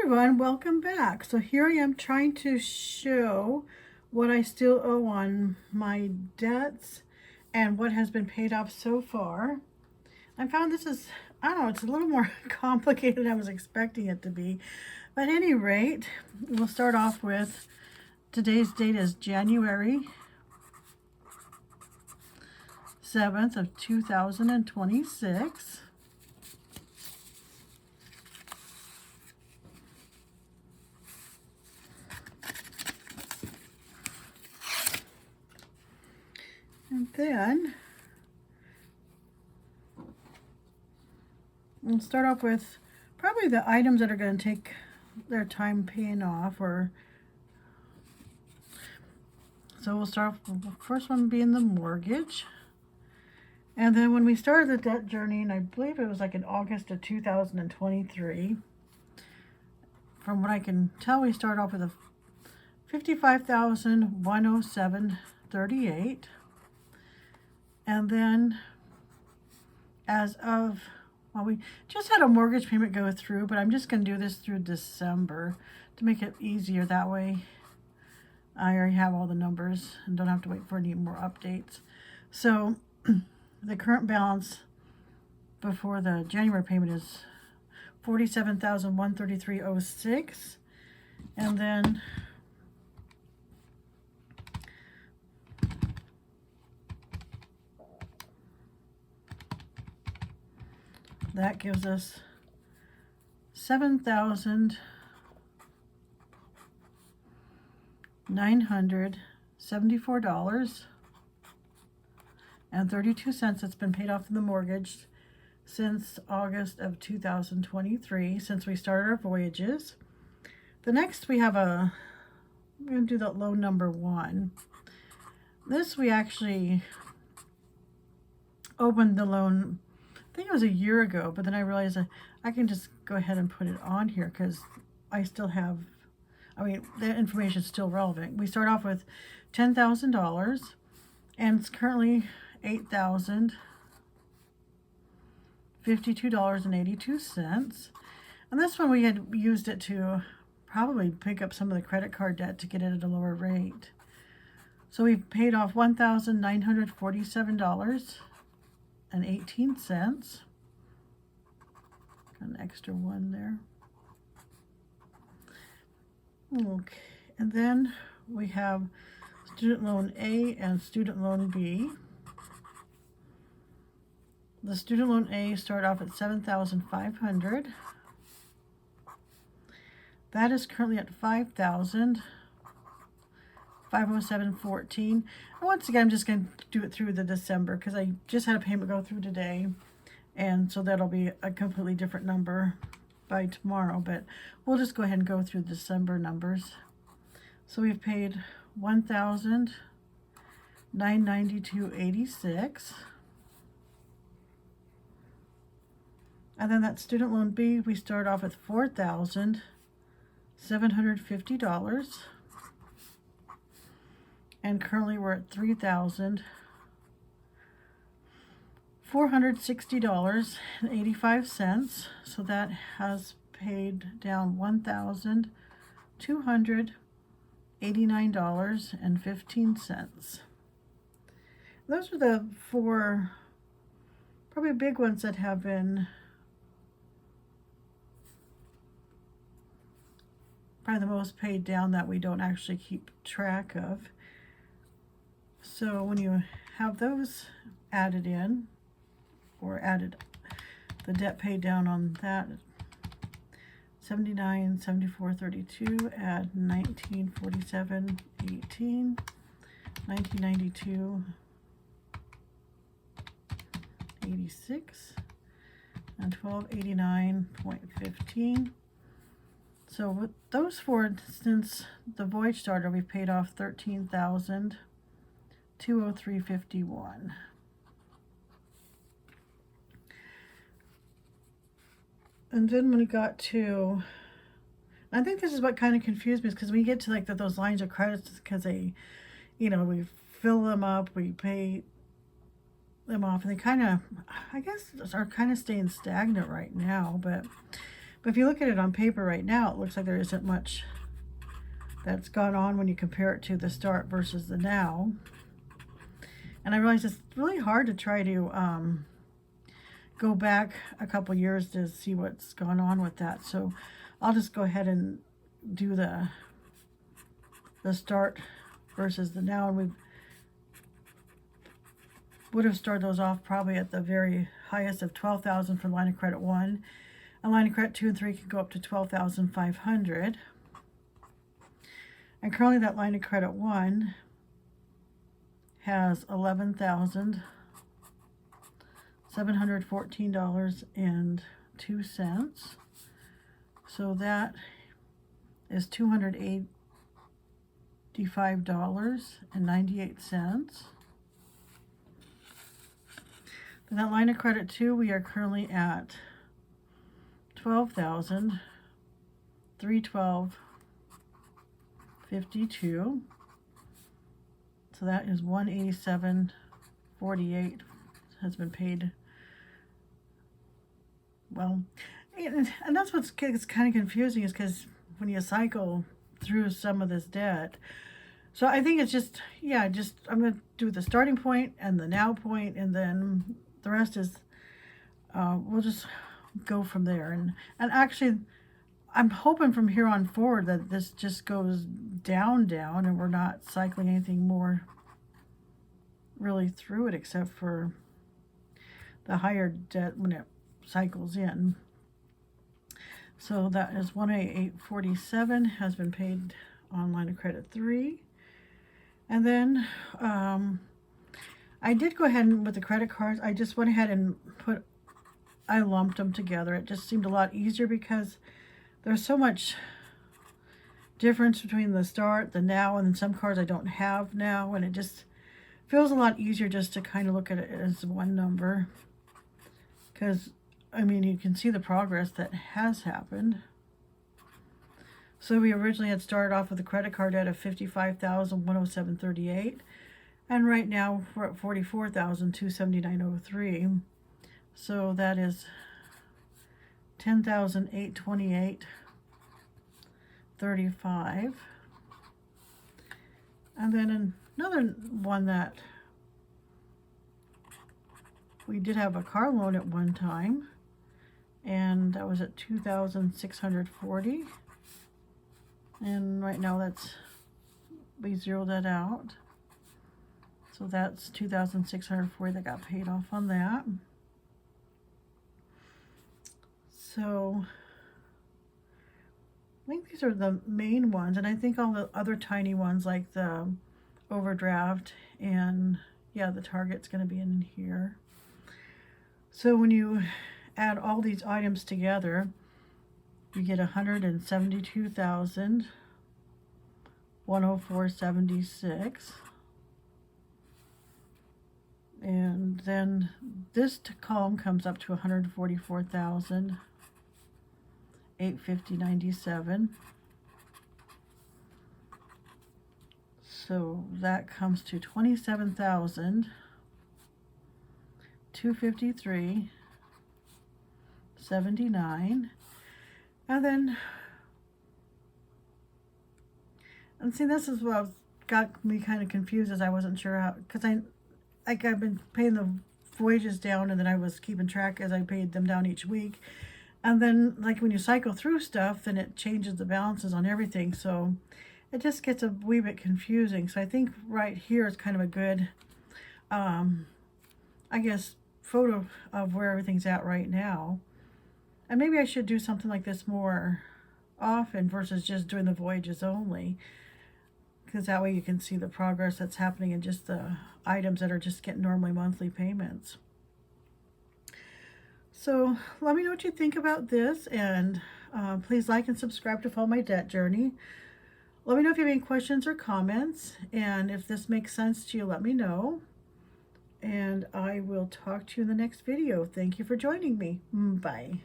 everyone, welcome back. So here I am trying to show what I still owe on my debts and what has been paid off so far. I found this is, I don't know, it's a little more complicated than I was expecting it to be. But at any rate, we'll start off with today's date is January 7th of 2026. And then we'll start off with probably the items that are going to take their time paying off. So we'll start off with the first one being the mortgage. And then when we started the debt journey, and I believe it was like in August of 2023, from what I can tell, we started off with a $55,107.38. And then as of, well, we just had a mortgage payment go through, but I'm just going to do this through December to make it easier. That way I already have all the numbers and don't have to wait for any more updates. So the current balance before the January payment is $47,133.06. And then that gives us $7,974.32 that's been paid off in the mortgage since August of 2023, since we started our voyages. The next we have I'm going to do the loan number 1. This we actually opened the loan, I think it was a year ago, but then I realized that I can just go ahead and put it on here because I still have, the information is still relevant. We start off with $10,000 and it's currently $8,052.82. And this one we had used it to probably pick up some of the credit card debt to get it at a lower rate. So we've paid off $1,947.18. Got an extra one there. Okay, and then we have student loan A and student loan B. The student loan A started off at $7,500. That is currently at $5,507.14. And once again, I'm just going to do it through the December because I just had a payment go through today. And so that'll be a completely different number by tomorrow. But we'll just go ahead and go through December numbers. So we've paid $1,992.86. And then that student loan B, we start off with $4,750. And currently we're at $3,460.85. So that has paid down $1,289.15. Those are the 4 probably big ones that have been probably the most paid down that we don't actually keep track of. So when you have those added in, or added the debt paid down on that, 79.74.32, add 19.47.18, 1992.86, and 1289.15. So with those 4, since the voyage started, we've paid off $13,203.51. And then when we got to, I think this is what kind of confused me, is because when you get to like those lines of credits, because they, we fill them up, we pay them off, and they kind of, I guess, are kind of staying stagnant right now. But But if you look at it on paper right now, it looks like there isn't much that's gone on when you compare it to the start versus the now. And I realize it's really hard to try to go back a couple years to see what's gone on with that. So I'll just go ahead and do the start versus the now. And we would have started those off probably at the very highest of 12,000 for line of credit 1. And line of credit 2 and 3 could go up to 12,500. And currently that line of credit 1 has $11,714.02. So that is $285.98. And that line of credit 2, we are currently at $12,312.52. So that is $187.48 has been paid. Well, and that's what's kind of confusing, is because when you cycle through some of this debt. So I think it's just, yeah, I'm going to do the starting point and the now point, and then the rest is, we'll just go from there. And actually, I'm hoping from here on forward that this just goes down, and we're not cycling anything more really through it, except for the higher debt when it cycles in. So that is $188.47 has been paid on line of credit 3. And then I did go ahead and, with the credit cards, I just went ahead and I lumped them together. It just seemed a lot easier because there's so much difference between the start, the now, and then some cards I don't have now, and it just feels a lot easier just to kind of look at it as one number. Because, I mean, you can see the progress that has happened. So we originally had started off with a credit card debt of $55,107.38, and right now we're at $44,279.03. So that is $10,828.35. And then another one that we did have a car loan at one time, and that was at $2,640. And right now we zeroed that out. So that's $2,640 that got paid off on that. So I think these are the main ones, and I think all the other tiny ones like the overdraft and, yeah, the Target's going to be in here. So when you add all these items together, you get $172,104.76. And then this column comes up to $144,850.97. So that comes to $27,253.79. And then, see, this is what got me kind of confused, as I wasn't sure how, because I've been paying the voyages down, and then I was keeping track as I paid them down each week. And then, like, when you cycle through stuff, then it changes the balances on everything. So it just gets a wee bit confusing. So I think right here is kind of a good, I guess, photo of where everything's at right now. And maybe I should do something like this more often versus just doing the voyages only, because that way you can see the progress that's happening in just the items that are just getting normally monthly payments. So let me know what you think about this, and please like and subscribe to follow my debt journey. Let me know if you have any questions or comments, and if this makes sense to you, let me know. And I will talk to you in the next video. Thank you for joining me. Bye.